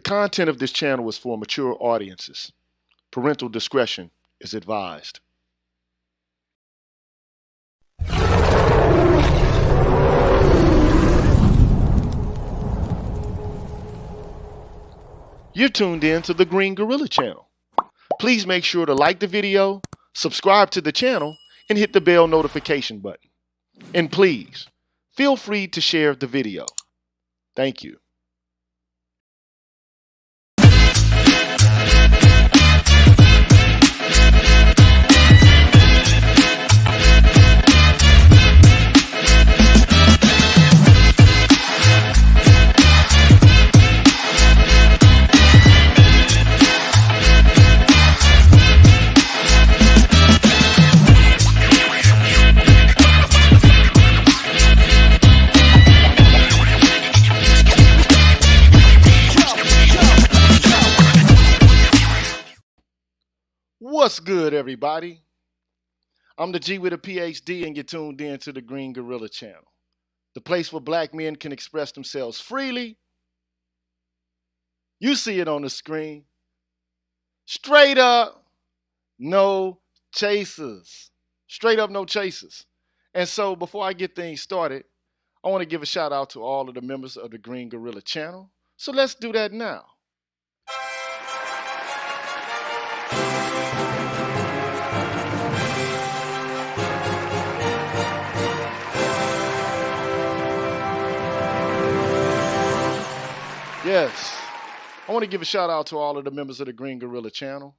content of this channel is for mature audiences. Parental discretion is advised. You're tuned in to the Green Gorilla channel. Please make sure to like the video, subscribe to the channel, and hit the bell notification button. And please, feel free to share the video. Thank you. What's good, everybody? I'm the G with a PhD, and you're tuned in to the Green Gorilla channel, the place where black men can express themselves freely. You see it on the screen. Straight up, no chasers. Straight up, no chasers. And so before I get things started, I want to give a shout out to all of the members of the Green Gorilla channel. So let's do that now. Yes, I want to give a shout out to all of the members of the Green Gorilla channel,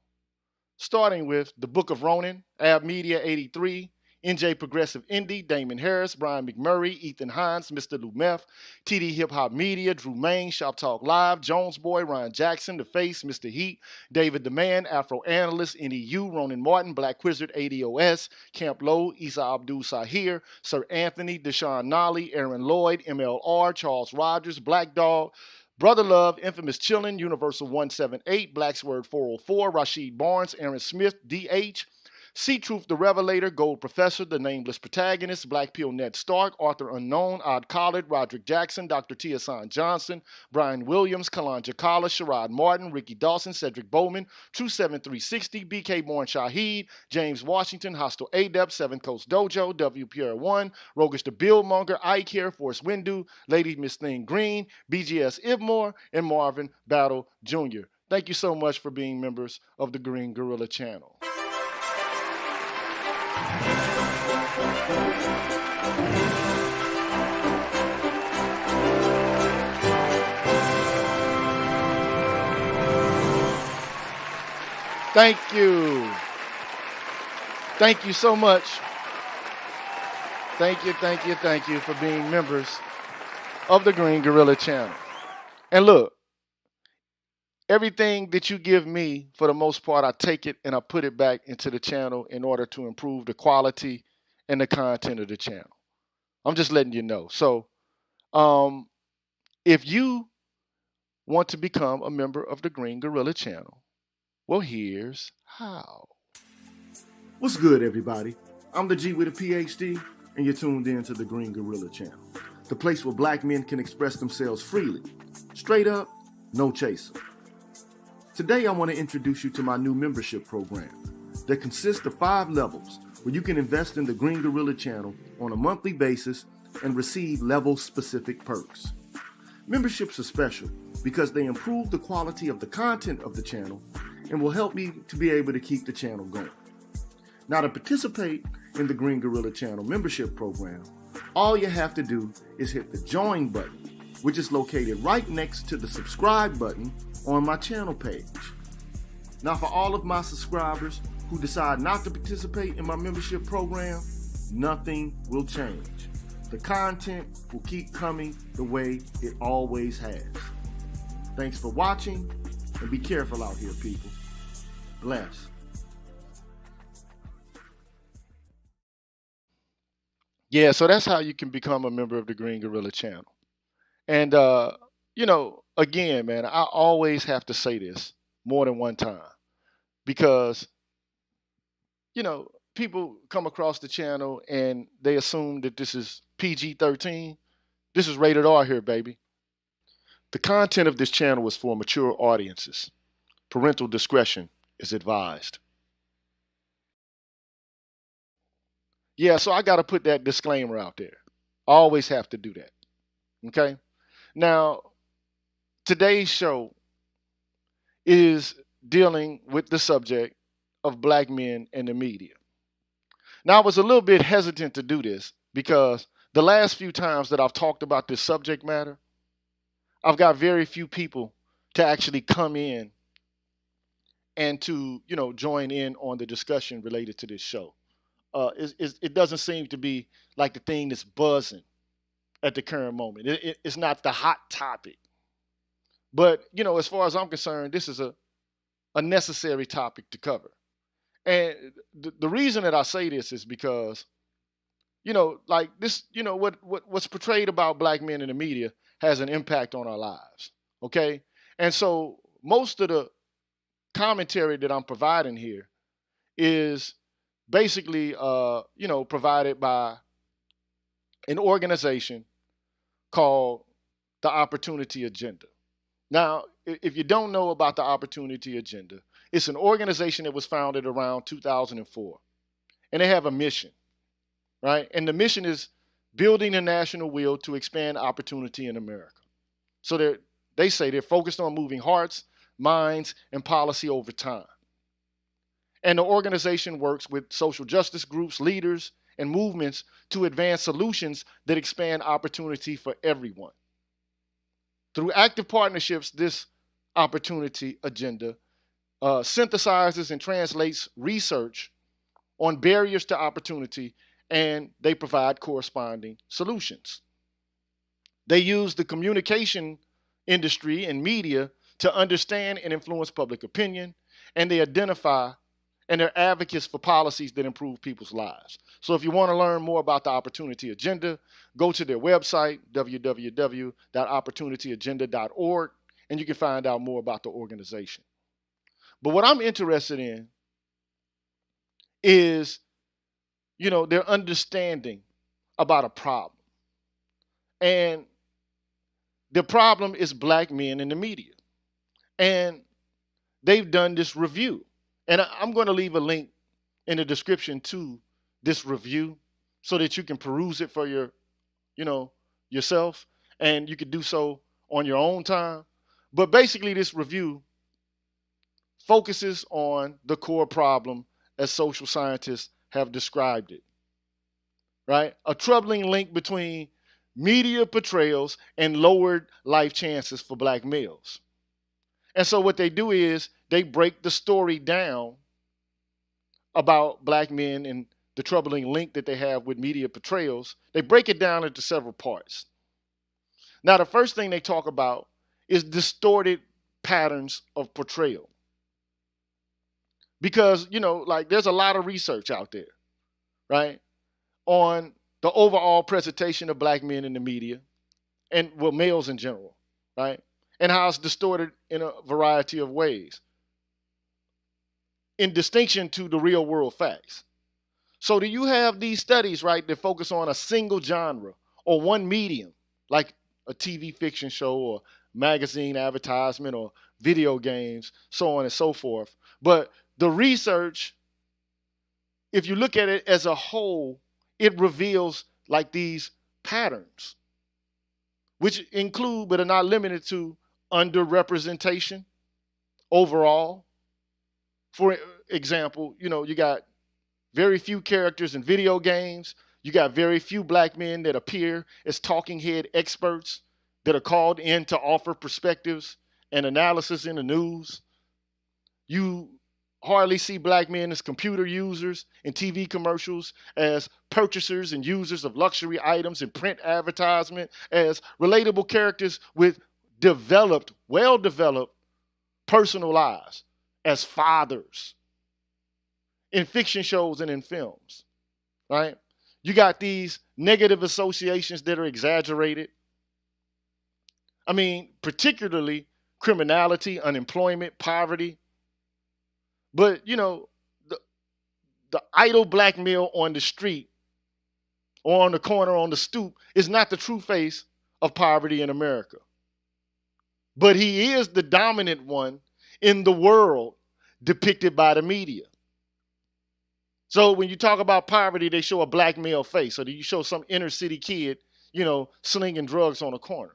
starting with The Book of Ronin, Ab Media 83, NJ Progressive Indie, Damon Harris, Brian McMurray, Ethan Hines, Mr. Lumeth, TD Hip Hop Media, Drew Main, Shop Talk Live, Jones Boy, Ryan Jackson, The Face, Mr. Heat, David Demand, Afro Analyst, NEU, Ronan Martin, Black Wizard, ADOS, Camp Low, Isa Abdul Sahir, Sir Anthony, Deshaun Nolly, Aaron Lloyd, MLR, Charles Rogers, Black Dog, Brother Love, Infamous Chillin', Universal 178, Blacksword 404, Rashid Barnes, Aaron Smith, DH, C-Truth the Revelator, Gold Professor, The Nameless Protagonist, Black Pill Ned Stark, Arthur Unknown, Odd Collard, Roderick Jackson, Dr. Tiasan Johnson, Brian Williams, Kalanja Kala, Sherrod Martin, Ricky Dawson, Cedric Bowman, True 7360, BK Born Shahid, James Washington, Hostile Adept, Seven Coast Dojo, W. Pierre 1, Rogish the Billmonger, Ike here, Force Windu, Lady Miss Thing Green, BGS Ibmore, and Marvin Battle Jr. Thank you so much for being members of the Green Gorilla channel. Thank you. Thank you so much. Thank you for being members of the Green Gorilla channel. And look, everything that you give me, for the most part, I take it and I put it back into the channel in order to improve the quality and the content of the channel. I'm just letting you know. So, if you want to become a member of the Green Gorilla channel, well, here's how. What's good, everybody? I'm the G with a PhD, and you're tuned in to the Green Gorilla channel, the place where black men can express themselves freely. Straight up, no chaser. Today, I want to introduce you to my new membership program that consists of 5 levels where you can invest in the Green Gorilla channel on a monthly basis and receive level-specific perks. Memberships are special because they improve the quality of the content of the channel and will help me to be able to keep the channel going. Now, to participate in the Green Gorilla channel membership program, all you have to do is hit the join button, which is located right next to the subscribe button on my channel page. Now, for all of my subscribers who decide not to participate in my membership program, nothing will change. The content will keep coming the way it always has. Thanks for watching, and be careful out here, people. Bless. Yeah, so that's how you can become a member of the Green Gorilla channel. And, again, man, I always have to say this more than one time because, people come across the channel and they assume that this is PG-13. This is rated R here, baby. The content of this channel is for mature audiences. Parental discretion is advised. Yeah, so I got to put that disclaimer out there. I always have to do that. Okay? Now, today's show is dealing with the subject of black men in the media. Now, I was a little bit hesitant to do this because the last few times that I've talked about this subject matter, I've got very few people to actually come in and to, join in on the discussion related to this show. It doesn't seem to be like the thing that's buzzing at the current moment. It's not the hot topic. But, as far as I'm concerned, this is a necessary topic to cover. And the reason that I say this is because, like this, what's portrayed about black men in the media has an impact on our lives. Okay. And so most of the commentary that I'm providing here is basically, provided by an organization called the Opportunity Agenda. Now, if you don't know about the Opportunity Agenda, it's an organization that was founded around 2004, and they have a mission, right? And the mission is building a national will to expand opportunity in America. So they say they're focused on moving hearts, minds, and policy over time. And the organization works with social justice groups, leaders, and movements to advance solutions that expand opportunity for everyone. Through active partnerships, this opportunity agenda synthesizes and translates research on barriers to opportunity, and they provide corresponding solutions. They use the communication industry and media to understand and influence public opinion, and they identify and they're advocates for policies that improve people's lives. So if you want to learn more about the Opportunity Agenda, go to their website, www.opportunityagenda.org, and you can find out more about the organization. But what I'm interested in is, their understanding about a problem. And the problem is black men in the media. And they've done this review. And I'm going to leave a link in the description to this review so that you can peruse it for yourself, and you can do so on your own time. But basically, this review focuses on the core problem as social scientists have described it, right? A troubling link between media portrayals and lowered life chances for black males. And so what they do is they break the story down about black men and the troubling link that they have with media portrayals. They break it down into several parts. Now, the first thing they talk about is distorted patterns of portrayal. Because, there's a lot of research out there, right, on the overall presentation of black men in the media and, males in general, right, and how it's distorted in a variety of ways in distinction to the real world facts. So do you have these studies, right, that focus on a single genre or one medium, like a TV fiction show or magazine advertisement or video games, so on and so forth. But the research, if you look at it as a whole, it reveals like these patterns, which include but are not limited to underrepresentation overall. For example, you got very few characters in video games. You got very few black men that appear as talking head experts that are called in to offer perspectives and analysis in the news. You hardly see black men as computer users in TV commercials, as purchasers and users of luxury items in print advertisement, as relatable characters with well-developed personal lives, as fathers in fiction shows and in films, right? You got these negative associations that are exaggerated. I mean, particularly criminality, unemployment, poverty. But, the idle black male on the street or on the corner on the stoop is not the true face of poverty in America. but he is the dominant one in the world depicted by the media. So when you talk about poverty, they show a black male face, or you show some inner city kid, slinging drugs on a corner.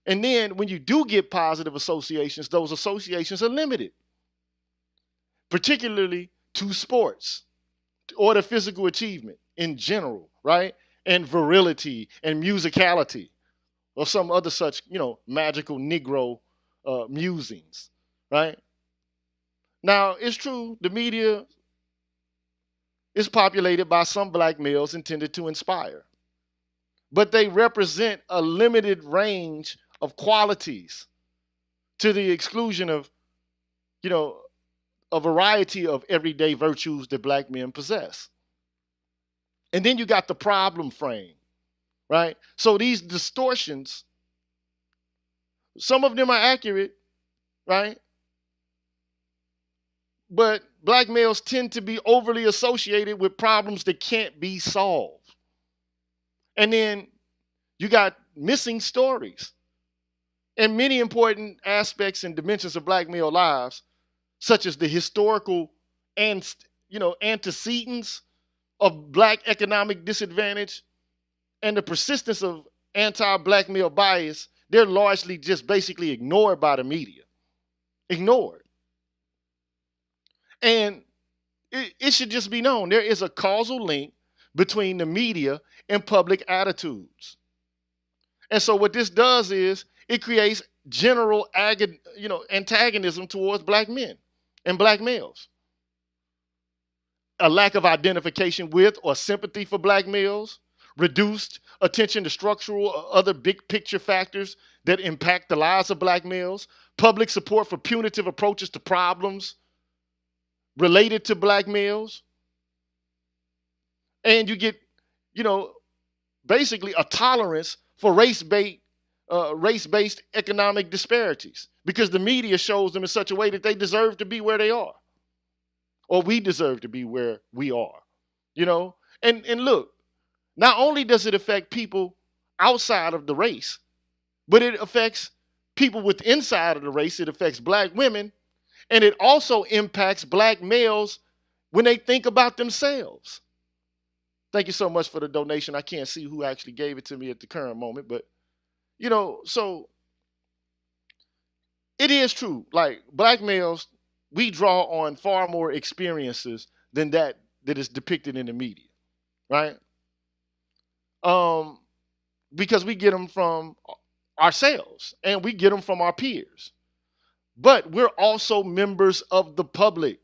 And then when you do get positive associations, those associations are limited, particularly to sports or to physical achievement in general, right? And virility and musicality or some other such, magical Negro musings, right? Now, it's true, the media is populated by some black males intended to inspire, but they represent a limited range of qualities to the exclusion of, a variety of everyday virtues that black men possess. And then you got the problem frame, right? So these distortions, some of them are accurate, right? But black males tend to be overly associated with problems that can't be solved. And then you got missing stories and many important aspects and dimensions of black male lives, such as the historical and antecedents of black economic disadvantage and the persistence of anti-black male bias. They're largely just basically ignored by the media. Ignored. And it should just be known there is a causal link between the media and public attitudes. And so what this does is it creates general antagonism towards black men and black males. A lack of identification with or sympathy for black males, reduced attention to structural or other big picture factors that impact the lives of black males, public support for punitive approaches to problems related to black males. And you get, basically a tolerance for race-based economic disparities because the media shows them in such a way that they deserve to be where they are, or we deserve to be where we are, And look, not only does it affect people outside of the race, but it affects people with inside of the race. It affects black women, and it also impacts black males when they think about themselves. Thank you so much for the donation. I can't see who actually gave it to me at the current moment, but so it is true. Like black males, we draw on far more experiences than that is depicted in the media, right? Because we get them from ourselves and we get them from our peers. But we're also members of the public,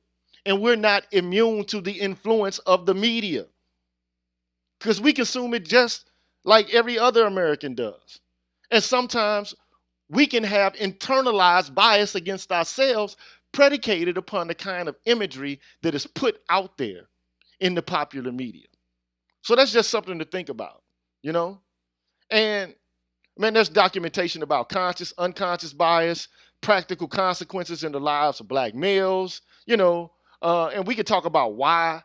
and we're not immune to the influence of the media because we consume it just like every other American does. And sometimes we can have internalized bias against ourselves predicated upon the kind of imagery that is put out there in the popular media. So that's just something to think about, And man, there's documentation about conscious, unconscious bias, practical consequences in the lives of black males, and we could talk about why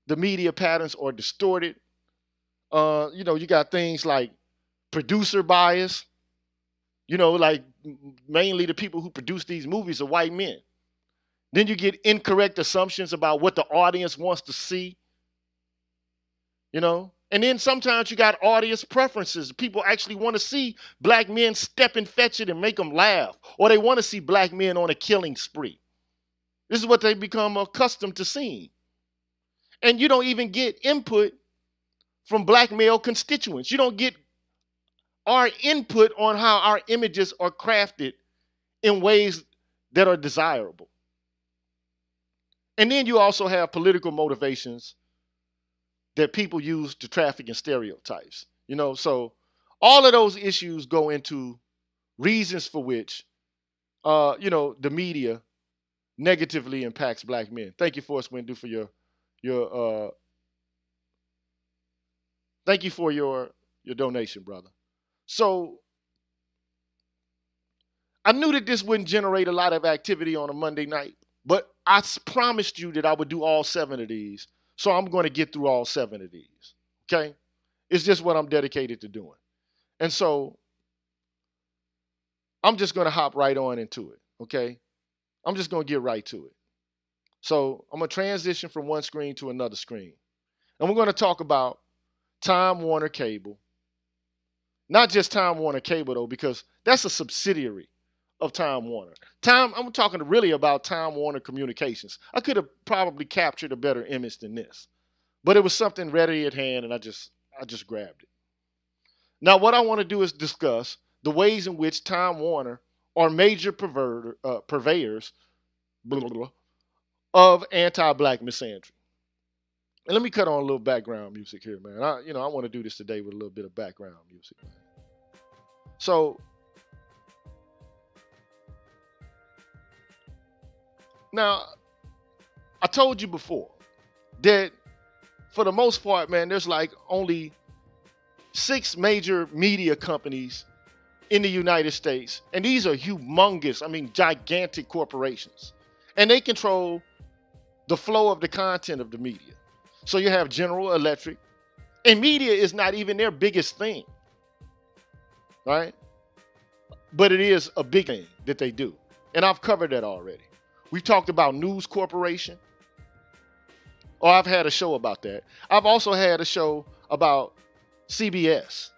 the media patterns are distorted. You got things like producer bias, like mainly the people who produce these movies are white men. Then you get incorrect assumptions about what the audience wants to see, And then sometimes you got audience preferences. People actually want to see black men step and fetch it and make them laugh, or they want to see black men on a killing spree. This is what they become accustomed to seeing. And you don't even get input from black male constituents. You don't get our input on how our images are crafted in ways that are desirable. And then you also have political motivations that people use to traffic in stereotypes. So all of those issues go into reasons for which, the media negatively impacts black men. Thank you, Forrest Windu, for your donation, brother. So I knew that this wouldn't generate a lot of activity on a Monday night, but I promised you that I would do all 7 of these. So I'm going to get through all 7 of these. Okay? It's just what I'm dedicated to doing. And so I'm just going to hop right on into it, okay? I'm just going to get right to it. So I'm going to transition from one screen to another screen. And we're going to talk about Time Warner Cable. Not just Time Warner Cable, though, because that's a subsidiary of Time Warner. I'm talking really about Time Warner Communications. I could have probably captured a better image than this. But it was something ready at hand, and I just grabbed it. Now, what I want to do is discuss the ways in which Time Warner are major purveyors blah, blah, blah, of anti-black misandry. And let me cut on a little background music here, man. I want to do this today with a little bit of background music, man. So, now, I told you before that for the most part, man, there's like only 6 major media companies in the United States. And these are humongous, gigantic corporations. And they control the flow of the content of the media. So you have General Electric. And media is not even their biggest thing. Right? But it is a big thing that they do. And I've covered that already. We've talked about News Corporation. Or I've had a show about that. I've also had a show about CBS.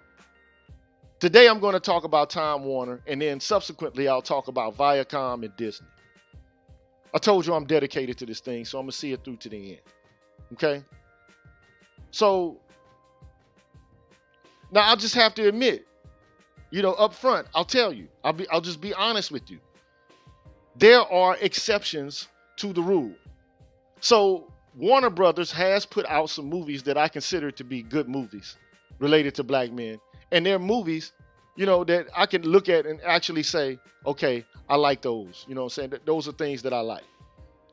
Today I'm going to talk about Time Warner, and then subsequently I'll talk about Viacom and Disney. I told you I'm dedicated to this thing, so I'm going to see it through to the end. Okay? So, now I'll just have to admit, up front, I'll tell you, I'll just be honest with you. There are exceptions to the rule. So, Warner Brothers has put out some movies that I consider to be good movies related to black men. And they're movies, that I can look at and actually say, okay, I like those. You know what I'm saying? Those are things that I like.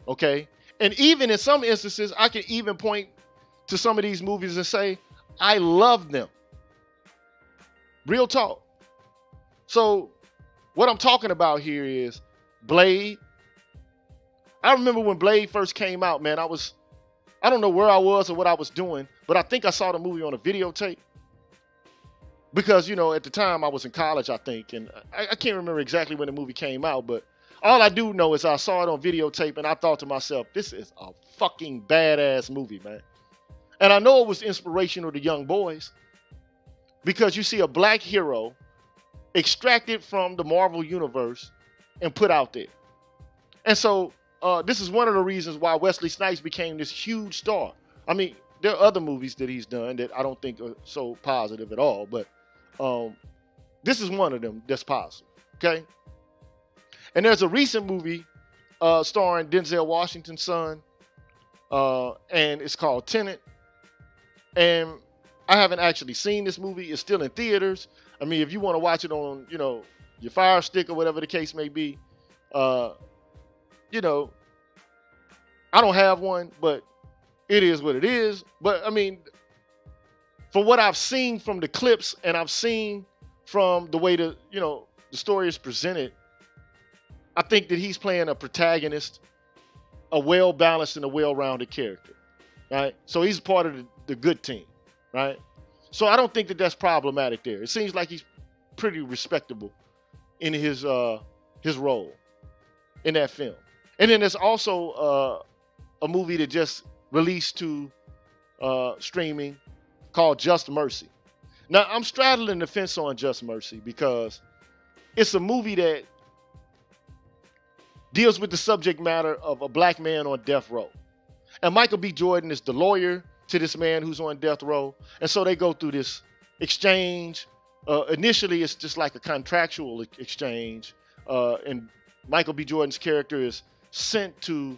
Okay? And even in some instances, I can even point to some of these movies and say, I love them. Real talk. So, what I'm talking about here is Blade. I remember when Blade first came out, man, I don't know where I was or what I was doing, but I think I saw the movie on a videotape. Because, at the time I was in college, I think, and I can't remember exactly when the movie came out, but all I do know is I saw it on videotape and I thought to myself, this is a fucking badass movie, man. And I know it was inspirational to young boys because you see a black hero extracted from the Marvel universe and put out there. And so this is one of the reasons why Wesley Snipes became this huge star. There are other movies that he's done that I don't think are so positive at all, but this is one of them that's positive, okay? And there's a recent movie starring Denzel Washington's son, and it's called Tenet. And I haven't actually seen this movie. It's still in theaters. If you want to watch it on, your Fire Stick or whatever the case may be, I don't have one, but it is what it is. But for what I've seen from the clips and I've seen from the way the story is presented, I think that he's playing a protagonist, a well-balanced and a well-rounded character, right? So he's part of the good team, right? So I don't think that that's problematic there. It seems like he's pretty respectable in his role in that film. And then there's also a movie that just released to streaming called Just Mercy. Now, I'm straddling the fence on Just Mercy because it's a movie that deals with the subject matter of a black man on death row. And Michael B. Jordan is the lawyer to this man who's on death row. And so they go through this exchange. Initially, it's just like a contractual exchange. And Michael B. Jordan's character is sent to,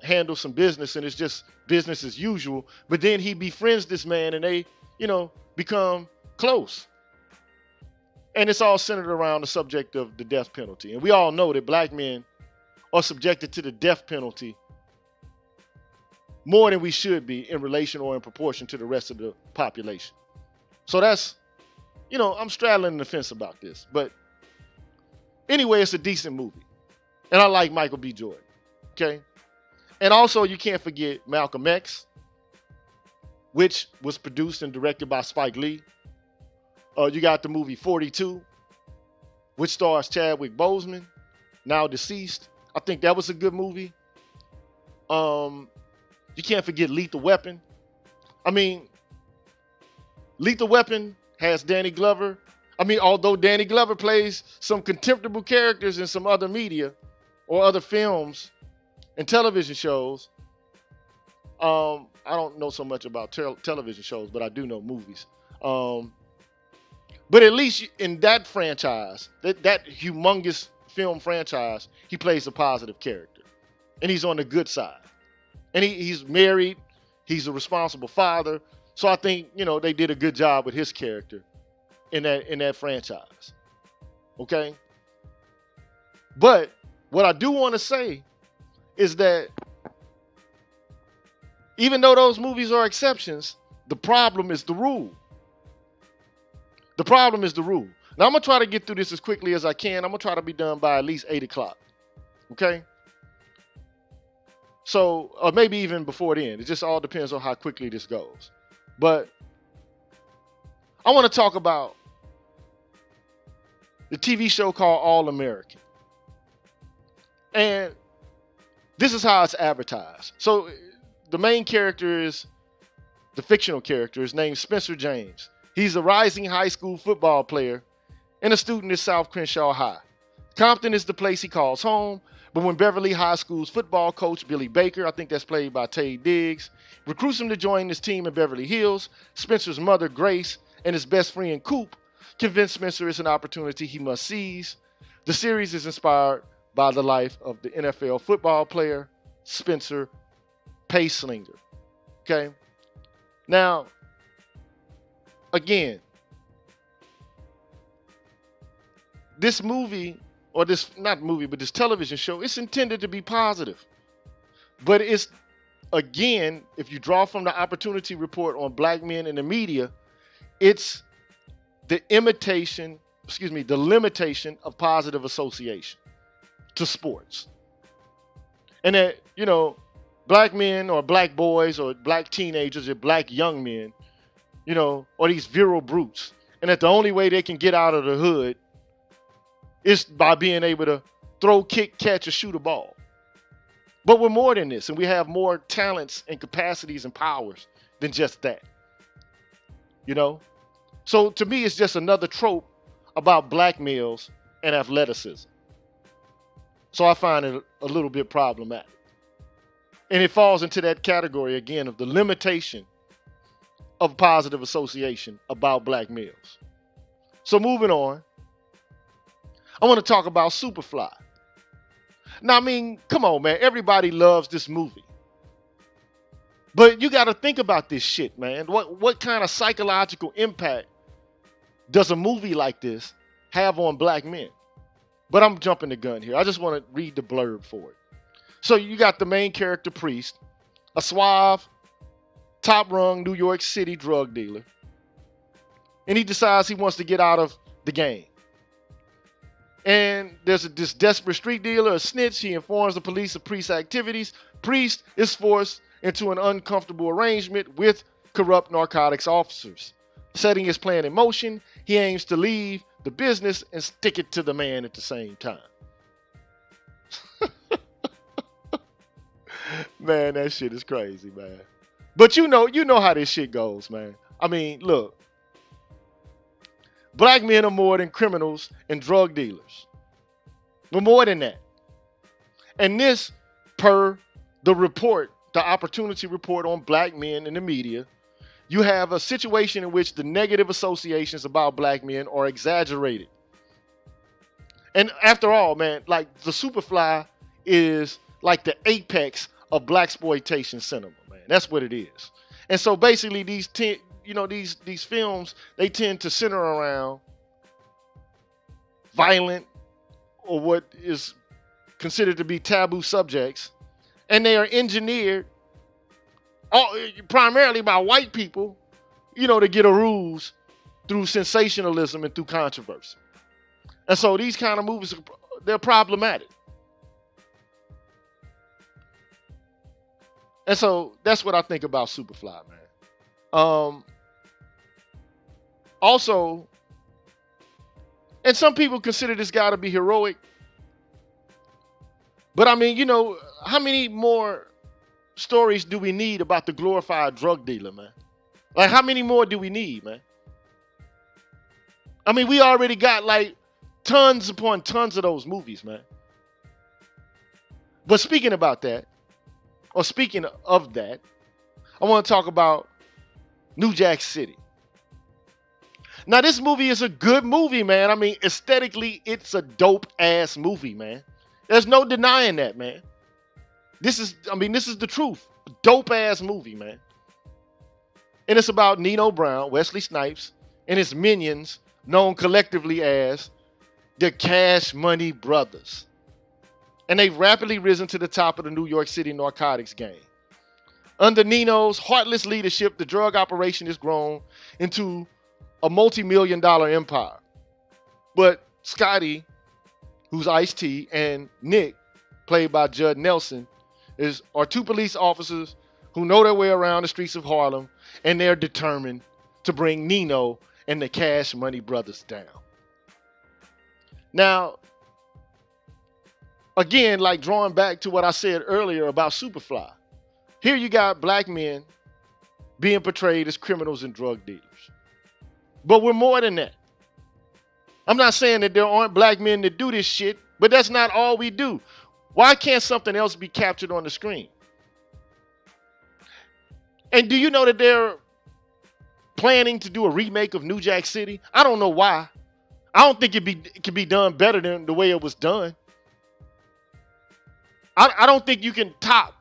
handle some business, and it's just business as usual. But then he befriends this man and they, become close. And it's all centered around the subject of the death penalty. And we all know that black men are subjected to the death penalty more than we should be in relation or in proportion to the rest of the population. So that's, I'm straddling the fence about this. But anyway, it's a decent movie. And I like Michael B. Jordan. Okay? And also, you can't forget Malcolm X, which was produced and directed by Spike Lee. You got the movie 42. which stars Chadwick Boseman, now deceased. I think that was a good movie. You can't forget Lethal Weapon. I mean, Lethal Weapon has Danny Glover. I mean, although Danny Glover plays some contemptible characters in some other media or other films and television shows, I don't know so much about television shows, but I do know movies. But at least in that franchise, that humongous film franchise, he plays a positive character. And he's on the good side. And he's married. He's a responsible father. So I think, they did a good job with his character in that franchise. Okay? But what I do want to say is that even though those movies are exceptions, the problem is the rule. The problem is the rule. Now, I'm going to try to get through this as quickly as I can. I'm going to try to be done by at least 8 o'clock. Okay? So, or maybe even before then. It just all depends on how quickly this goes. But I want to talk about the TV show called All American. And this is how it's advertised. So, the main character is, the fictional character is named Spencer James. He's a rising high school football player and a student at South Crenshaw High. Compton is the place he calls home, but when Beverly High School's football coach, Billy Baker, I think that's played by Taye Diggs, recruits him to join his team in Beverly Hills, Spencer's mother, Grace, and his best friend, Coop, convince Spencer it's an opportunity he must seize. The series is inspired by the life of the NFL football player, Spencer Payslinger. Okay? Now, again, this movie, or this, not movie, but this television show, it's intended to be positive. But it's, again, if you draw from the Opportunity Report on Black men in the media, it's the limitation of positive association to sports. And that, black men or black boys or black teenagers or black young men, or these virile brutes, and that the only way they can get out of the hood is by being able to throw, kick, catch, or shoot a ball. But we're more than this, and we have more talents and capacities and powers than just that. So to me, it's just another trope about black males and athleticism. So I find it a little bit problematic. And it falls into that category, again, of the limitation of positive association about black males. So moving on, I want to talk about Superfly. Now, I mean, come on, man. Everybody loves this movie. But you got to think about this shit, man. What kind of psychological impact does a movie like this have on black men? But I'm jumping the gun here. I just want to read the blurb for it. So you got the main character, Priest, a suave, top-rung New York City drug dealer. And he decides he wants to get out of the game. And there's this desperate street dealer, a snitch. He informs the police of Priest's activities. Priest is forced into an uncomfortable arrangement with corrupt narcotics officers. Setting his plan in motion, he aims to leave the business and stick it to the man at the same time. Man, that shit is crazy, man. But you know how this shit goes, man. I mean, look. Black men are more than criminals and drug dealers. We're more than that. And this, per the report, the Opportunity Report on Black men in the media, you have a situation in which the negative associations about black men are exaggerated. And after all, man, like the Superfly is like the apex of blaxploitation cinema, man. That's what it is. And so basically these films, they tend to center around violent or what is considered to be taboo subjects, and they are engineered primarily by white people, to get a ruse through sensationalism and through controversy. And so these kind of movies, they're problematic. And so that's what I think about Superfly, man. Also, And some people consider this guy to be heroic. But I mean, how many more stories do we need about the glorified drug dealer, man? Like, how many more do we need, man? I mean, we already got like tons upon tons of those movies, man. But speaking of that, I want to talk about New Jack City. Now, this movie is a good movie, man. I mean, aesthetically, it's a dope-ass movie, man. There's no denying that, man. This is the truth. Dope-ass movie, man. And it's about Nino Brown, Wesley Snipes, and his minions, known collectively as the Cash Money Brothers. And they've rapidly risen to the top of the New York City narcotics game. Under Nino's heartless leadership, the drug operation has grown into a multi-million-dollar empire. But Scotty, who's Ice-T, and Nick, played by Judd Nelson, are two police officers who know their way around the streets of Harlem, and they're determined to bring Nino and the Cash Money Brothers down. Now, again, like drawing back to what I said earlier about Superfly, here you got black men being portrayed as criminals and drug dealers. But we're more than that. I'm not saying that there aren't black men that do this shit, but that's not all we do. Why can't something else be captured on the screen? And do you know that they're planning to do a remake of New Jack City? I don't know why. I don't think it could be done better than the way it was done. I don't think you can top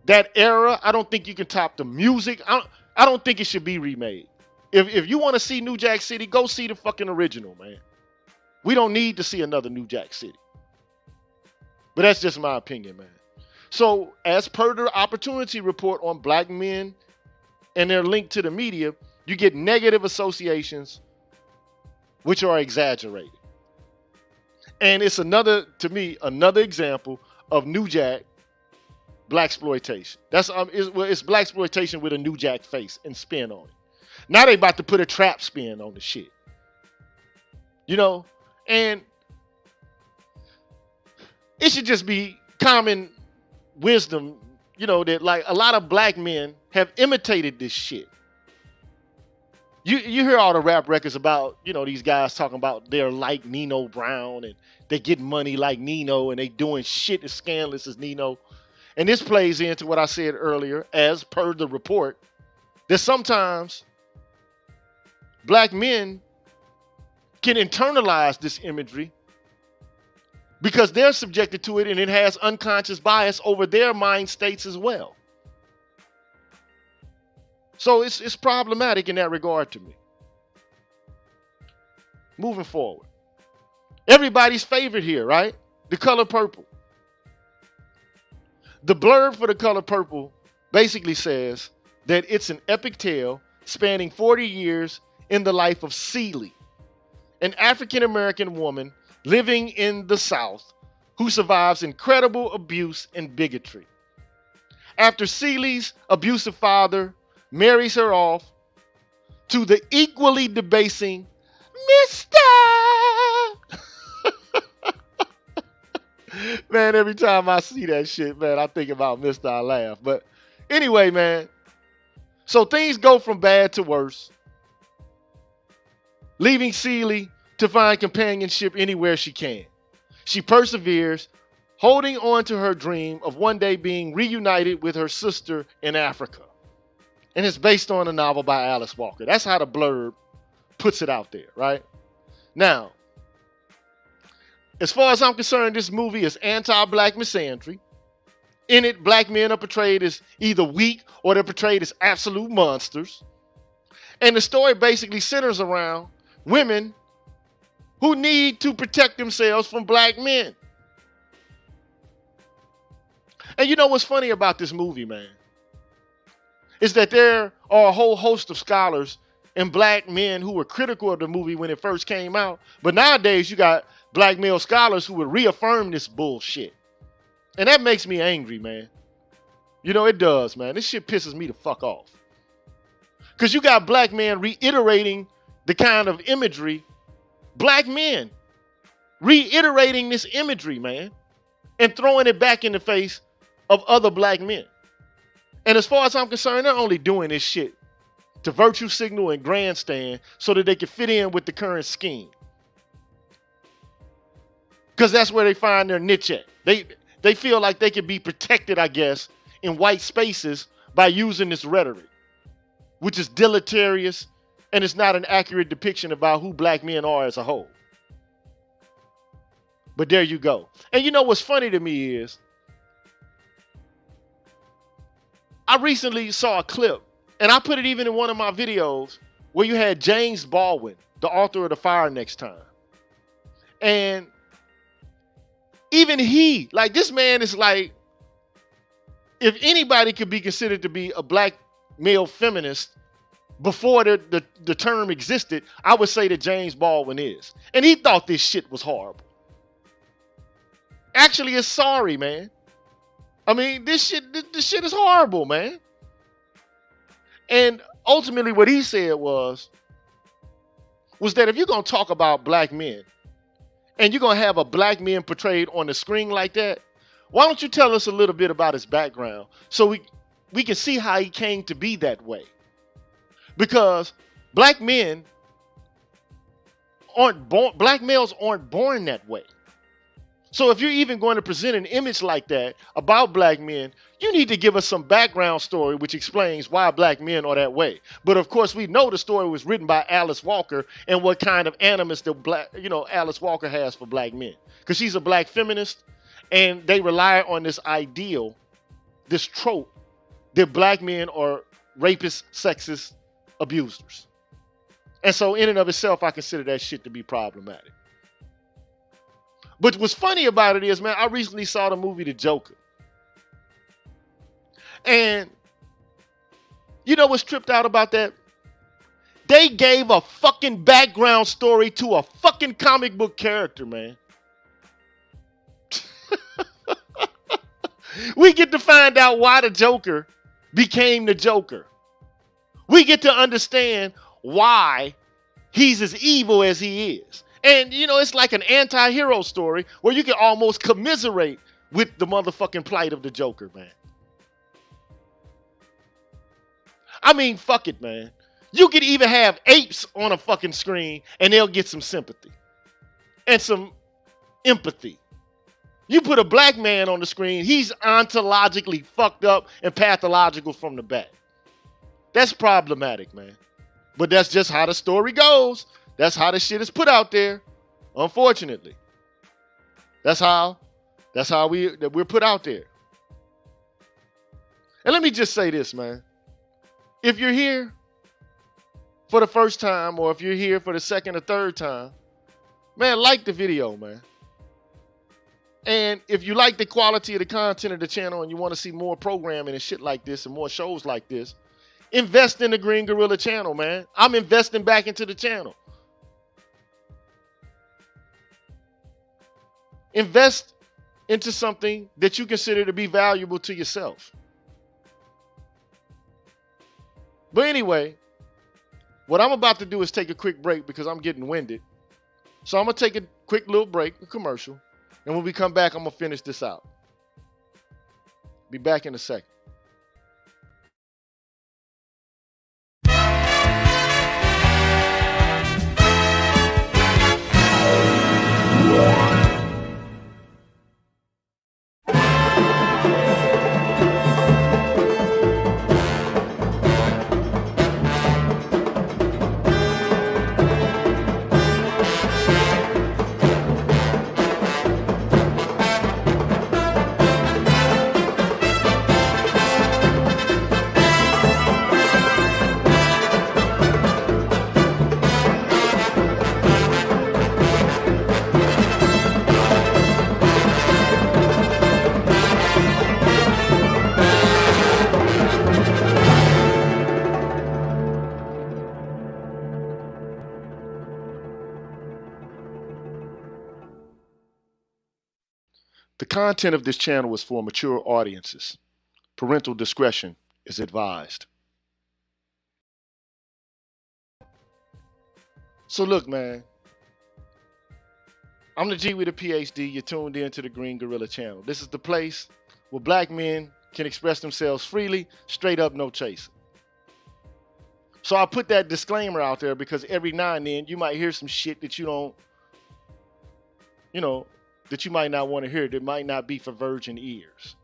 that era. I don't think you can top the music. I don't think it should be remade. If you want to see New Jack City, go see the fucking original, man. We don't need to see another New Jack City. But that's just my opinion, man. So, as per the Opportunity Report on black men and their link to the media, you get negative associations, which are exaggerated. And it's to me, another example of New Jack blaxploitation. It's blaxploitation with a New Jack face and spin on it. Now they about to put a trap spin on the shit. And it should just be common wisdom, that like a lot of black men have imitated this shit. You hear all the rap records about, these guys talking about they're like Nino Brown and they get money like Nino and they doing shit as scandalous as Nino. And this plays into what I said earlier, as per the report, that sometimes black men can internalize this imagery because they're subjected to it and it has unconscious bias over their mind states as well. So it's problematic in that regard to me. Moving forward. Everybody's favorite here, right? The Color Purple. The blurb for The Color Purple basically says that it's an epic tale spanning 40 years in the life of Celie, an African-American woman living in the South who survives incredible abuse and bigotry. After Celie's abusive father marries her off to the equally debasing Mr. Man, every time I see that shit, man, I think about Mr. I laugh. But anyway, man, so things go from bad to worse, leaving Celie to find companionship anywhere she can. She perseveres, holding on to her dream of one day being reunited with her sister in Africa. And it's based on a novel by Alice Walker. That's how the blurb puts it out there, right? Now, as far as I'm concerned, this movie is anti-black misandry. In it, black men are portrayed as either weak or they're portrayed as absolute monsters. And the story basically centers around women who need to protect themselves from black men. And you know what's funny about this movie, man? Is that there are a whole host of scholars and black men who were critical of the movie when it first came out. But nowadays, you got black male scholars who would reaffirm this bullshit. And that makes me angry, man. It does, man. This shit pisses me the fuck off. Because you got black men reiterating the kind of imagery black men reiterating this imagery, man, and throwing it back in the face of other black men. And as far as I'm concerned, they're only doing this shit to virtue signal and grandstand so that they can fit in with the current scheme. Because that's where they find their niche at. They feel like they can be protected, I guess, in white spaces by using this rhetoric, which is deleterious and it's not an accurate depiction about who black men are as a whole. But there you go. And you know what's funny to me is I recently saw a clip, and I put it even in one of my videos, where you had James Baldwin, the author of The Fire Next Time. And even he, like, this man is like, if anybody could be considered to be a black male feminist before the term existed, I would say that James Baldwin is. And he thought this shit was horrible. Actually, it's sorry, man. I mean, this shit is horrible, man. And ultimately what he said was that if you're going to talk about black men and you're going to have a black man portrayed on the screen like that, why don't you tell us a little bit about his background so we can see how he came to be that way? Because black males aren't born that way. So if you're even going to present an image like that about black men, you need to give us some background story which explains why black men are that way. But of course, we know the story was written by Alice Walker and what kind of animus Alice Walker has for black men. Because she's a black feminist, and they rely on this ideal, this trope, that black men are rapists, sexist, abusers. And so in and of itself, I consider that shit to be problematic. But what's funny about it is, man, I recently saw the movie The Joker. And you know what's tripped out about that? They gave a fucking background story to a fucking comic book character, man. We get to find out why the Joker became the Joker. We get to understand why he's as evil as he is. And, you know, it's like an anti-hero story where you can almost commiserate with the motherfucking plight of the Joker, man. I mean, fuck it, man. You could even have apes on a fucking screen and they'll get some sympathy and some empathy. You put a black man on the screen, he's ontologically fucked up and pathological from the back. That's problematic, man. But that's just how the story goes. That's how the shit is put out there. Unfortunately. That's how we're put out there. And let me just say this, man. If you're here for the first time, or if you're here for the second or third time, man, like the video, man. And if you like the quality of the content of the channel and you want to see more programming and shit like this and more shows like this, invest in the Green Gorilla channel, man. I'm investing back into the channel. Invest into something that you consider to be valuable to yourself. But anyway, what I'm about to do is take a quick break because I'm getting winded. So I'm going to take a quick little break, a commercial. And when we come back, I'm going to finish this out. Be back in a second. The content of this channel is for mature audiences. Parental discretion is advised. So look, man. I'm the G with a PhD. You're tuned in to the Green Gorilla channel. This is the place where black men can express themselves freely, straight up, no chaser. So I put that disclaimer out there because every now and then you might hear some shit that you don't, that you might not want to hear, that might not be for virgin ears.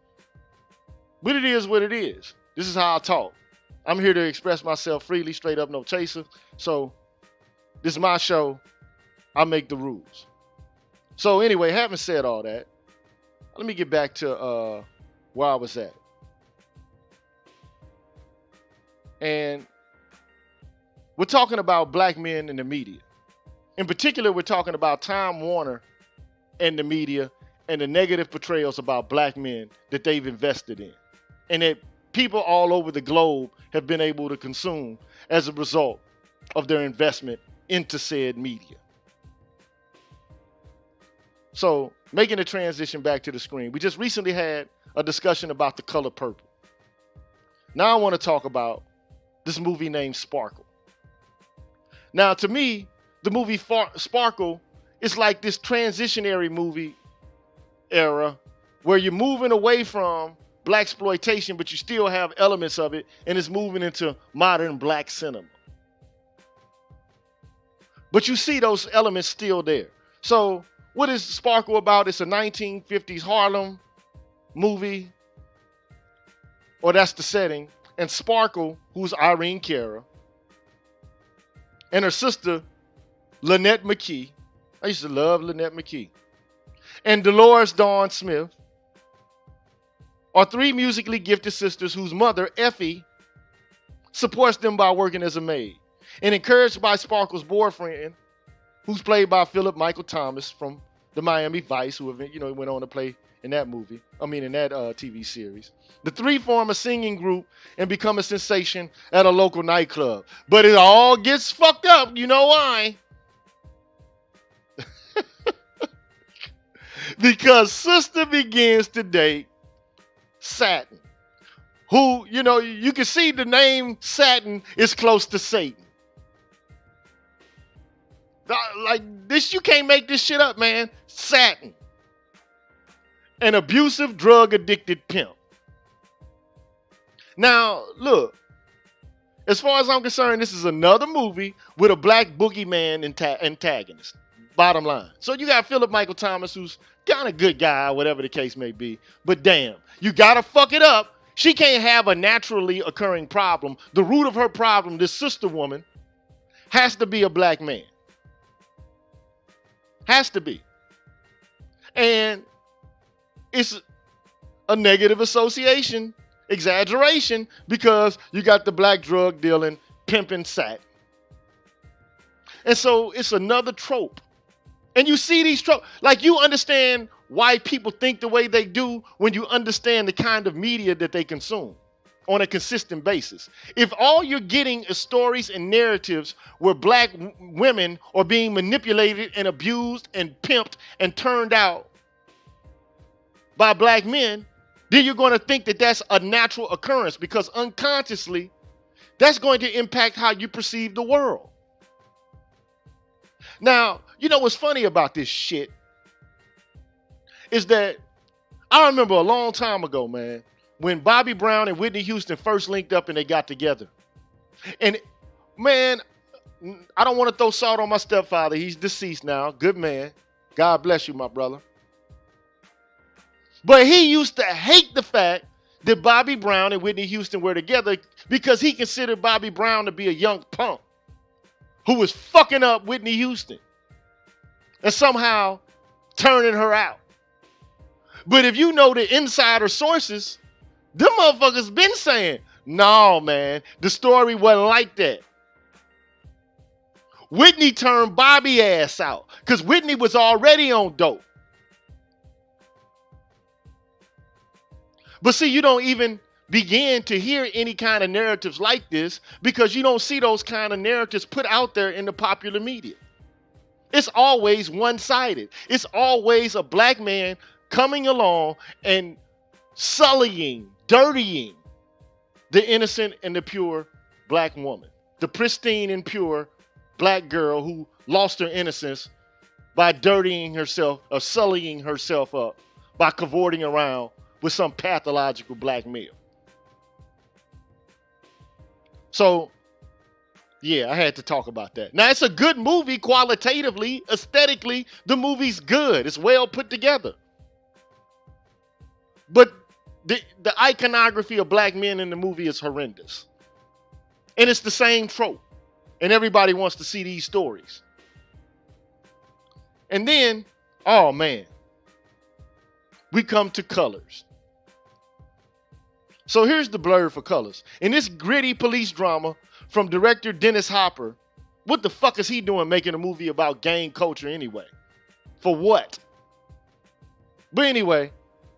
But it is what it is. This is how I talk. I'm here to express myself freely, straight up, no chaser. So this is my show. I make the rules. So anyway, having said all that, let me get back to where I was at. And we're talking about black men in the media. In particular, we're talking about Time Warner and the media and the negative portrayals about black men that they've invested in. And that people all over the globe have been able to consume as a result of their investment into said media. So, making a transition back to the screen, we just recently had a discussion about the color purple. Now I want to talk about this movie named Sparkle. Now, to me, the movie Sparkle is like this transitionary movie era where you're moving away from blaxploitation, but you still have elements of it, and it's moving into modern black cinema. But you see those elements still there. So what is Sparkle about? It's a 1950s Harlem movie, or that's the setting. And Sparkle, who's Irene Cara, and her sister, Lynette McKee. I used to love Lynette McKee. And Dolores Dawn Smith are three musically gifted sisters whose mother, Effie, supports them by working as a maid. And encouraged by Sparkle's boyfriend, who's played by Philip Michael Thomas from the Miami Vice, who went on to play in that movie. In that TV series. The three form a singing group and become a sensation at a local nightclub. But it all gets fucked up. You know why? Because sister begins to date Satin, who, you can see the name Satin is close to Satan. Like this, you can't make this shit up, man. Satin. An abusive, drug-addicted pimp. Now, look. As far as I'm concerned, this is another movie with a black boogeyman antagonist. Bottom line. So you got Philip Michael Thomas, who's kind of good guy, whatever the case may be. But damn, you gotta fuck it up. She can't have a naturally occurring problem. The root of her problem, this sister woman, has to be a black man. Has to be. And it's a negative association, exaggeration, because you got the black drug dealing, pimping Satin. And so it's another trope. And you see these tropes, like you understand why people think the way they do when you understand the kind of media that they consume on a consistent basis. If all you're getting is stories and narratives where black women are being manipulated and abused and pimped and turned out by black men, then you're going to think that that's a natural occurrence, because unconsciously that's going to impact how you perceive the world. Now, you know what's funny about this shit is that I remember a long time ago, man, when Bobby Brown and Whitney Houston first linked up and they got together. And man, I don't want to throw salt on my stepfather. He's deceased now. Good man. God bless you, my brother. But he used to hate the fact that Bobby Brown and Whitney Houston were together because he considered Bobby Brown to be a young punk who was fucking up Whitney Houston and somehow turning her out. But if you know the insider sources, them motherfuckers been saying, no, man, the story wasn't like that. Whitney turned Bobby ass out because Whitney was already on dope. But see, you don't even begin to hear any kind of narratives like this because you don't see those kind of narratives put out there in the popular media. It's always one-sided. It's always a black man coming along and sullying, dirtying the innocent and the pure black woman, the pristine and pure black girl who lost her innocence by dirtying herself or sullying herself up by cavorting around with some pathological black male. So, yeah, I had to talk about that. Now, it's a good movie qualitatively, aesthetically. The movie's good. It's well put together. But the iconography of black men in the movie is horrendous. And it's the same trope. And everybody wants to see these stories. And then, oh man, we come to Colors. So here's the blurb for Colors. In this gritty police drama from director Dennis Hopper, what the fuck is he doing making a movie about gang culture anyway? For what? But anyway,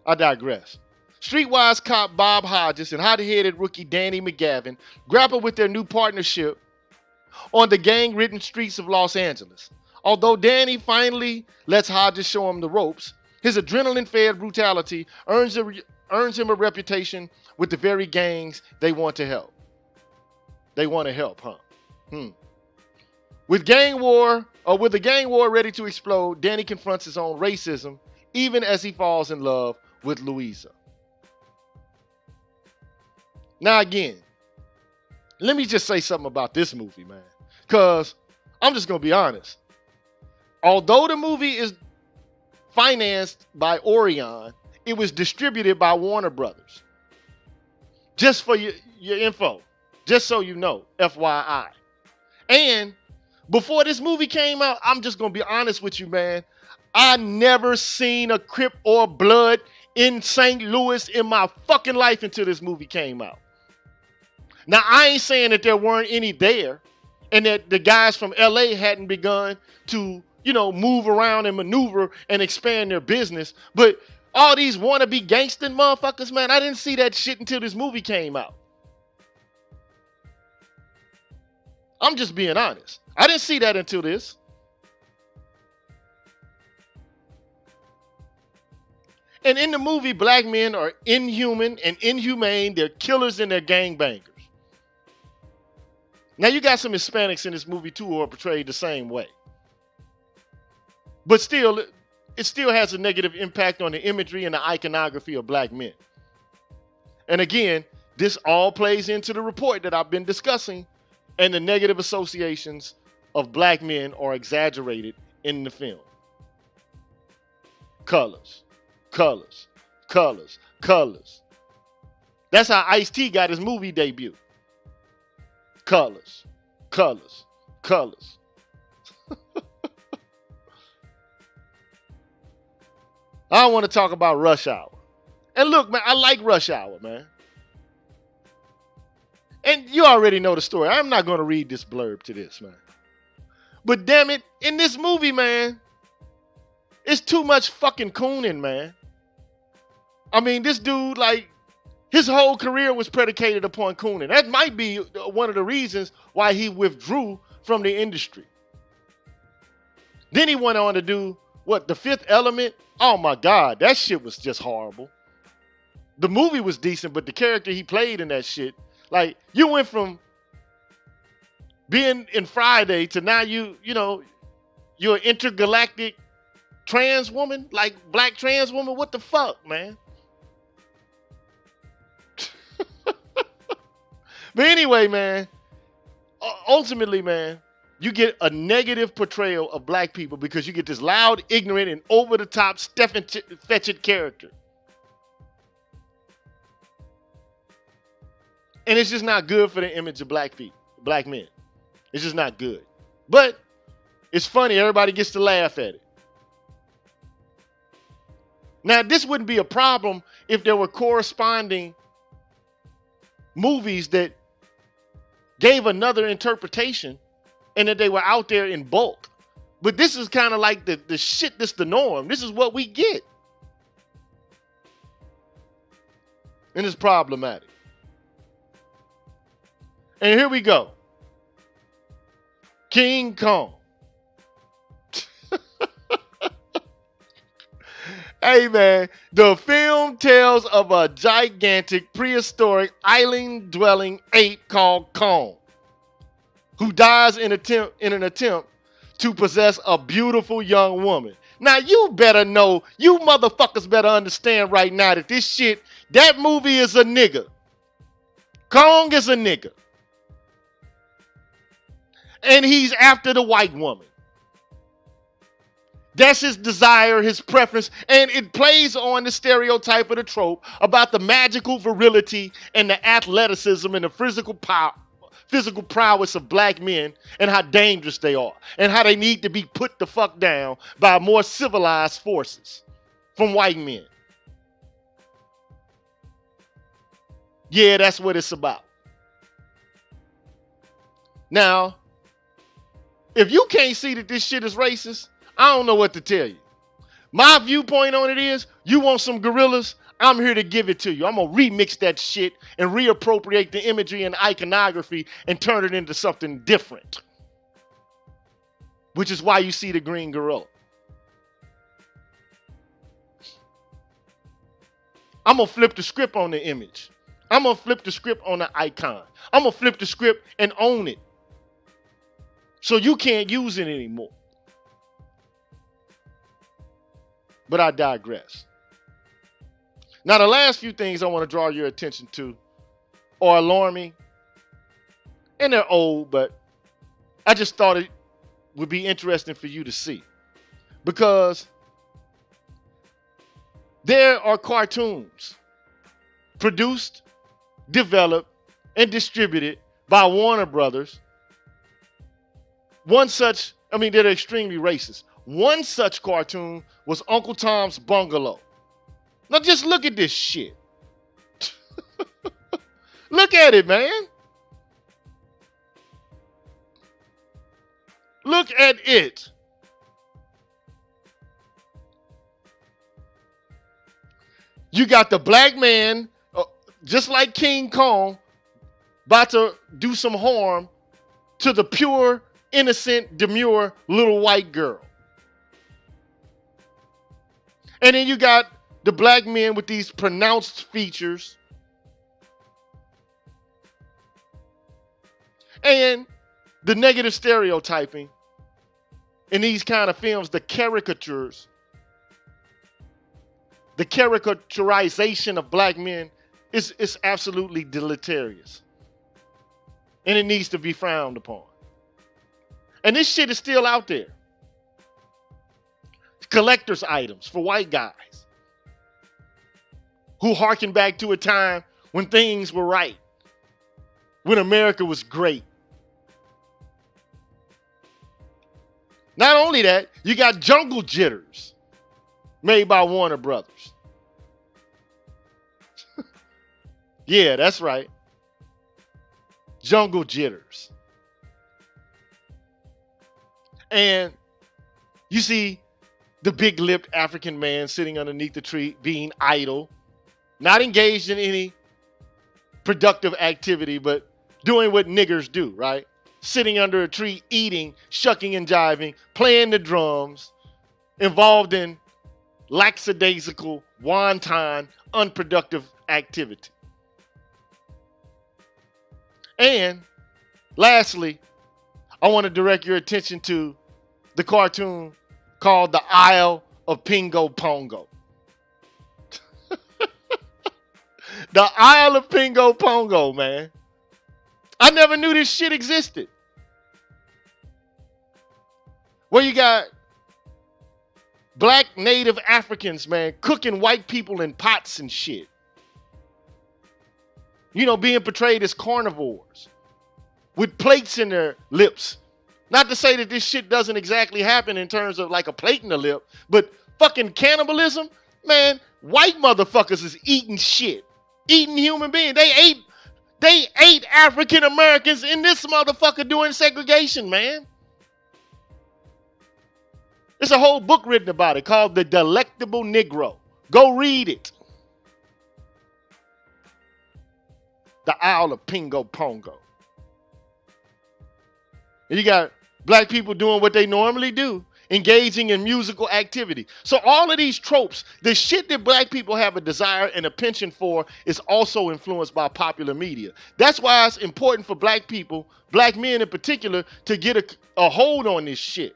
I digress. Streetwise cop Bob Hodges and hot-headed rookie Danny McGavin grapple with their new partnership on the gang-ridden streets of Los Angeles. Although Danny finally lets Hodges show him the ropes, his adrenaline-fed brutality earns him a reputation with the very gangs they want to help. They want to help, huh? With the gang war ready to explode, Danny confronts his own racism, even as he falls in love with Louisa. Now again, let me just say something about this movie, man. Because I'm just going to be honest. Although the movie is financed by Orion, it was distributed by Warner Brothers. Just for your info. Just so you know, FYI. And before this movie came out, I'm just going to be honest with you, man. I never seen a Crip or Blood in St. Louis in my fucking life until this movie came out. Now, I ain't saying that there weren't any there and that the guys from LA hadn't begun to, move around and maneuver and expand their business. But all these wannabe gangster motherfuckers, man, I didn't see that shit until this movie came out. I'm just being honest. I didn't see that until this. And in the movie, black men are inhuman and inhumane. They're killers and they're gangbangers. Now, you got some Hispanics in this movie, too, who are portrayed the same way. But still, it still has a negative impact on the imagery and the iconography of black men. And again, this all plays into the report that I've been discussing, and the negative associations of black men are exaggerated in the film. Colors, colors, colors, colors. That's how Ice-T got his movie debut. Colors, colors, colors. I want to talk about Rush Hour. And look, man, I like Rush Hour, man. And you already know the story. I'm not going to read this blurb to this, man. But damn it, in this movie, man, it's too much fucking cooning, man. I mean, this dude, his whole career was predicated upon cooning. That might be one of the reasons why he withdrew from the industry. Then he went on to do, The Fifth Element? Oh my God, that shit was just horrible. The movie was decent, but the character he played in that shit, you went from being in Friday to now you're an intergalactic trans woman, black trans woman. What the fuck, man? But anyway, man, ultimately, man, you get a negative portrayal of black people because you get this loud, ignorant, and over-the-top, fetching character. And it's just not good for the image of black people, black men. It's just not good. But it's funny. Everybody gets to laugh at it. Now, this wouldn't be a problem if there were corresponding movies that gave another interpretation and that they were out there in bulk. But this is kind of like the shit that's the norm. This is what we get. And it's problematic. And here we go. King Kong. Hey, man, the film tells of a gigantic prehistoric island-dwelling ape called Kong, who dies in an attempt to possess a beautiful young woman. Now you better know, you motherfuckers better understand right now that this shit, that movie is a nigga. Kong is a nigga. And he's after the white woman. That's his desire, his preference, and it plays on the stereotype of the trope about the magical virility and the athleticism and the physical prowess of black men and how dangerous they are and how they need to be put the fuck down by more civilized forces from white men. Yeah, that's what it's about. Now, if you can't see that this shit is racist, I don't know what to tell you. My viewpoint on it is, you want some gorillas? I'm here to give it to you. I'm going to remix that shit and reappropriate the imagery and iconography and turn it into something different. Which is why you see the green gorilla. I'm going to flip the script on the image. I'm going to flip the script on the icon. I'm going to flip the script and own it. So you can't use it anymore. But I digress. Now, the last few things I want to draw your attention to are alarming. And they're old, but I just thought it would be interesting for you to see. Because there are cartoons produced, developed, and distributed by Warner Brothers. One such, they're extremely racist. One such cartoon was Uncle Tom's Bungalow. Now just look at this shit. Look at it, man. Look at it. You got the black man, just like King Kong, about to do some harm to the pure, innocent, demure little white girl. And then you got the black men with these pronounced features. And the negative stereotyping in these kind of films, the caricatures, the caricaturization of black men is absolutely deleterious. And it needs to be frowned upon. And this shit is still out there. Collector's items for white guys who harken back to a time when things were right, when America was great. Not only that, you got Jungle Jitters made by Warner Brothers. Yeah, that's right. Jungle Jitters. And you see the big-lipped African man sitting underneath the tree being idle, not engaged in any productive activity, but doing what niggers do, right? Sitting under a tree, eating, shucking and jiving, playing the drums, involved in lackadaisical, wanton, unproductive activity. And lastly, I want to direct your attention to the cartoon called The Isle of Pingo Pongo. The Isle of Pingo Pongo, man. I never knew this shit existed. Where you got black native Africans, man, cooking white people in pots and shit. You know, being portrayed as carnivores with plates in their lips. Not to say that this shit doesn't exactly happen in terms of like a plate in the lip, but fucking cannibalism, man, white motherfuckers is eating shit. Eating human beings. They ate African Americans in this motherfucker during segregation, man. There's a whole book written about it called The Delectable Negro. Go read it. The Isle of Pingo Pongo. And you got black people doing what they normally do, engaging in musical activity. So all of these tropes, the shit that black people have a desire and a penchant for is also influenced by popular media. That's why it's important for black people, black men in particular, to get a hold on this shit.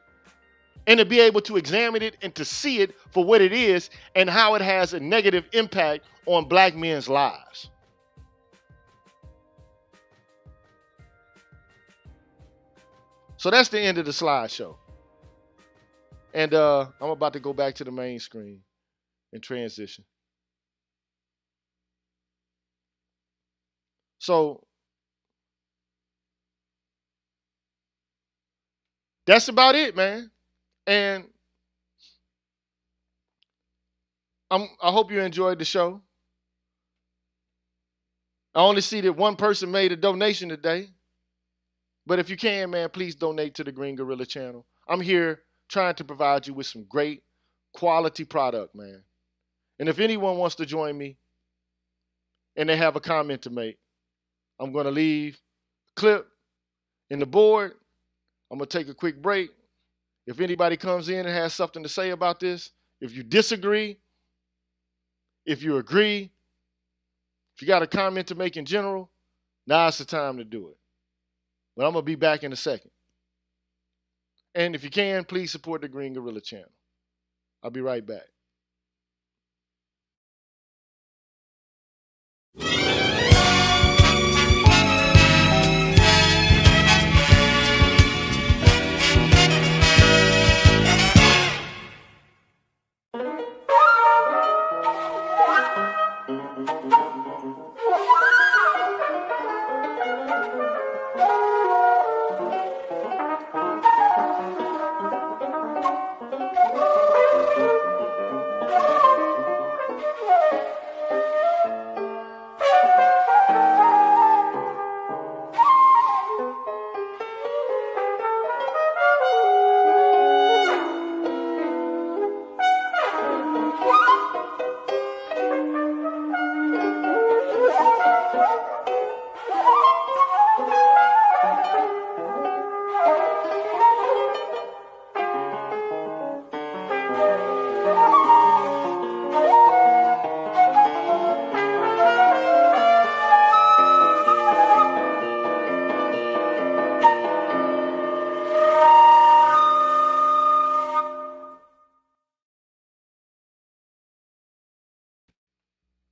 and to be able to examine it and to see it for what it is and how it has a negative impact on black men's lives. So that's the end of the slideshow. And I'm about to go back to the main screen and transition. So that's about it, man. And I hope you enjoyed the show. I only see that one person made a donation today. But if you can, man, please donate to the Green Gorilla channel. I'm here trying to provide you with some great quality product, man. And if anyone wants to join me and they have a comment to make, I'm going to leave a clip in the board. I'm going to take a quick break. If anybody comes in and has something to say about this, if you disagree, if you agree, if you got a comment to make in general, now's the time to do it. But I'm going to be back in a second. And if you can, please support the Green Gorilla channel. I'll be right back.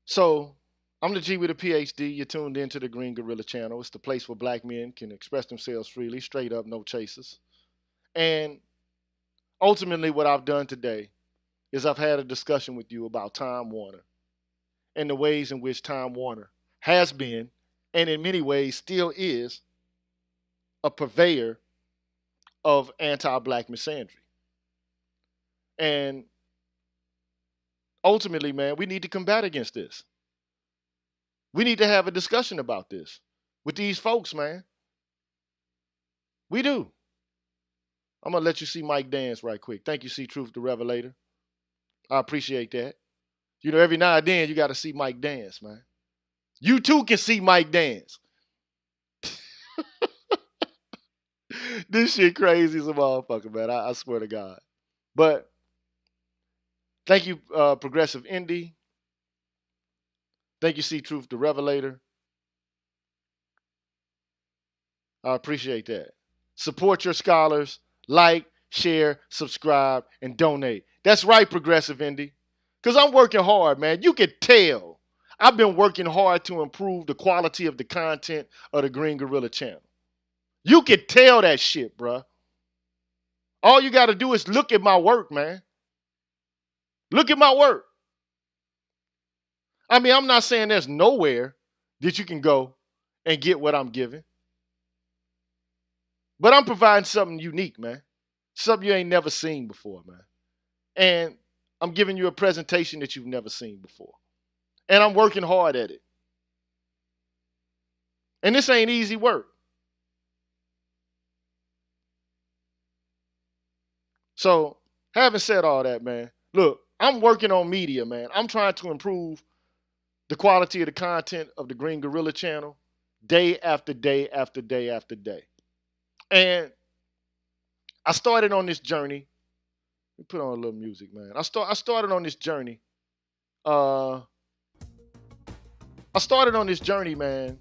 So, I'm the G with a PhD. You're tuned into the Green Gorilla channel. It's the place where black men can express themselves freely, straight up, no chasers. And ultimately, what I've done today is I've had a discussion with you about Time Warner and the ways in which Time Warner has been, and in many ways still is, a purveyor of anti-black misandry. And ultimately, man, we need to combat against this. We need to have a discussion about this with these folks, man. We do. I'm going to let you see Mike dance right quick. Thank you, C Truth the Revelator. I appreciate that. You know, every now and then you got to see Mike dance, man. You too can see Mike dance. This shit crazy as a motherfucker, man. I swear to God. But thank you, Progressive Indie. Thank you, C Truth the Revelator. I appreciate that. Support your scholars. Like, share, subscribe, and donate. That's right, Progressive Indie. Because I'm working hard, man. You can tell I've been working hard to improve the quality of the content of the Green Gorilla channel. You can tell that shit, bruh. All you got to do is look at my work, man. Look at my work. I mean, I'm not saying there's nowhere that you can go and get what I'm giving. But I'm providing something unique, man. Something you ain't never seen before, man. And I'm giving you a presentation that you've never seen before. And I'm working hard at it. And this ain't easy work. So, having said all that, man, look, I'm working on media, man. I'm trying to improve the quality of the content of the Green Gorilla channel day after day after day after day. And I started on this journey. Let me put on a little music, man. I started on this journey. I started on this journey, man,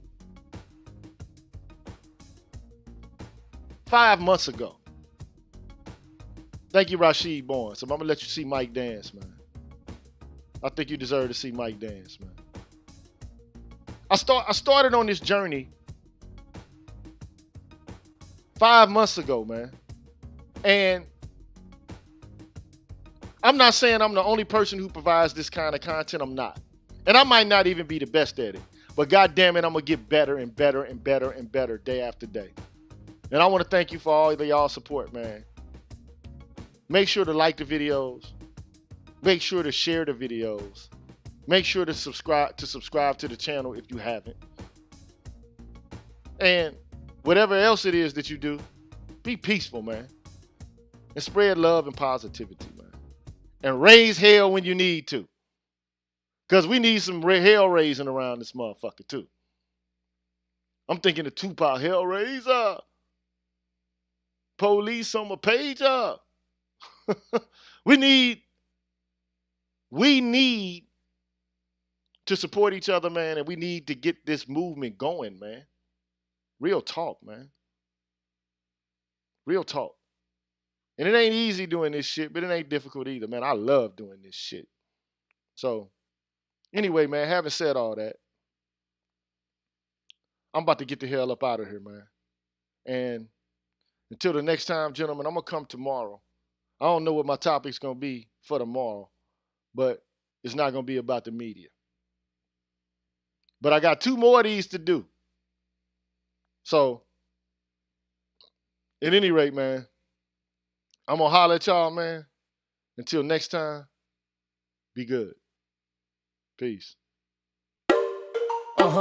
5 months ago. Thank you, Rashid Bourne. So I'm going to let you see Mike dance, man. I think you deserve to see Mike dance, man. I started on this journey 5 months ago, man. And I'm not saying I'm the only person who provides this kind of content. I'm not. And I might not even be the best at it. But God damn it, I'm going to get better and better and better and better day after day. And I want to thank you for all of y'all support, man. Make sure to like the videos. Make sure to share the videos. Make sure to subscribe to the channel if you haven't. And whatever else it is that you do, be peaceful, man. And spread love and positivity, man. And raise hell when you need to. Because we need some hell raising around this motherfucker, too. I'm thinking of Tupac, Hellraiser. Police on my pager. We need to support each other, man, and we need to get this movement going, man. Real talk, man. Real talk. And it ain't easy doing this shit, but it ain't difficult either, man. I love doing this shit. So, anyway, man, having said all that, I'm about to get the hell up out of here, man. And until the next time, gentlemen, I'm going to come tomorrow. I don't know what my topic's going to be for tomorrow, but it's not going to be about the media. But I got 2 more of these to do. So, at any rate, man, I'm going to holler at y'all, man. Until next time, be good. Peace. Yeah.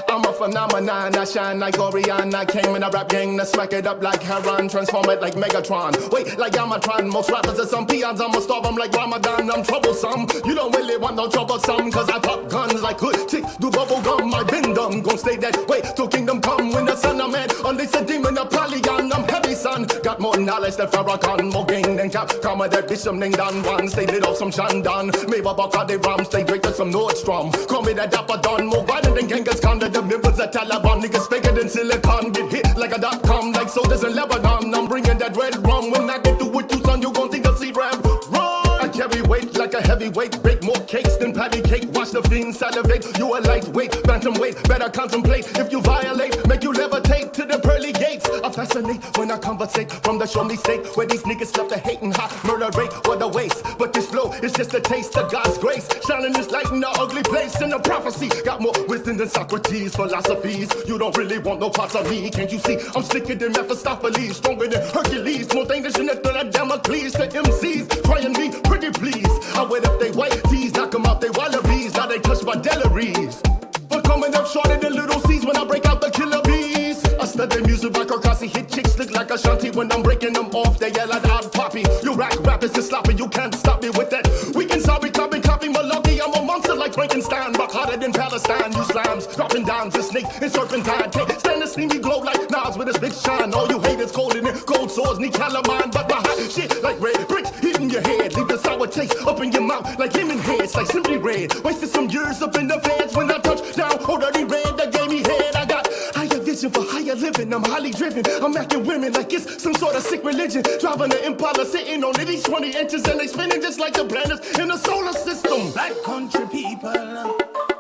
I'm a phenomenon, I shine like Orion. I came in a rap gang to smack it up like Heron, transform it like Megatron. Wait, like Yamatron, most rappers are some peons. I'ma starve them like Ramadan, I'm troublesome. You don't really want no troublesome, cause I pop guns like hood chicks do bubble gum. I been dumb, gon' stay that way till kingdom come. When the sun I'm at, unleash a demon, a polygon. I'm heavy, son, got more knowledge than Farrakhan. More gang than Cap, come with that bishop named Don Juan. Stay lit off some Shandon, maybe Bacardi Ram. Stay drink to some Nordstrom, call me that Dapper Don. More violent than Genghis Khan, the members of Taliban. Niggas faker than silicon, get hit like a .com, like soldiers in Lebanon. I'm bringing that red rum. When I get through with you, son, you gon' think of C-Ram. Run! I carry weight like a heavyweight, bake more cakes than patty cake. Watch the fiend salivate. You a lightweight, bantamweight, better contemplate. If you violate, make you levitate to the pearly gates. I fascinate when I conversate from the show me state where these niggas love to hate and hot murder rate or the waste. But this flow is just a taste of God's grace, shining this light in the ugly place. In the prophecy, got more wisdom than Socrates' philosophies. You don't really want no parts of me, can't you see? I'm slicker than Mephistopheles, stronger than Hercules, more dangerous than Damocles. The MCs trying me pretty please. I wet up they white tees, knock them out they wallabies. Now they touch my deliries. For coming up shorter than little C's when I break out the killer bees. I study music like Ocassi, hit chicks look like Ashanti. When I'm breaking them off, they yell at odd poppy. You rack rappers is sloppy, you can't stop me with that. We can sorry, copy, Maloney. I'm a monster like Frankenstein, rock harder than Palestine. You slimes, dropping dimes and snake and serpentine. Take stand and steamy glow like Nas with his big shine. All you haters cold in it, cold sores need calamine. But my hot shit like red bricks hitting your head. Leave the sour taste up in your mouth like lemon heads, like Simply Red. Wasted some years up in the feds when I touched down. Oh, dirty red that gave me head. I got higher vision for higher living. I'm highly driven. I'm acting women like it's some sort of sick religion. Driving an Impala, sitting on it, each 20 inches, and they spinning just like the planets in the solar system. Black country people,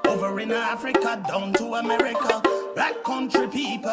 over in Africa, down to America. Black country people.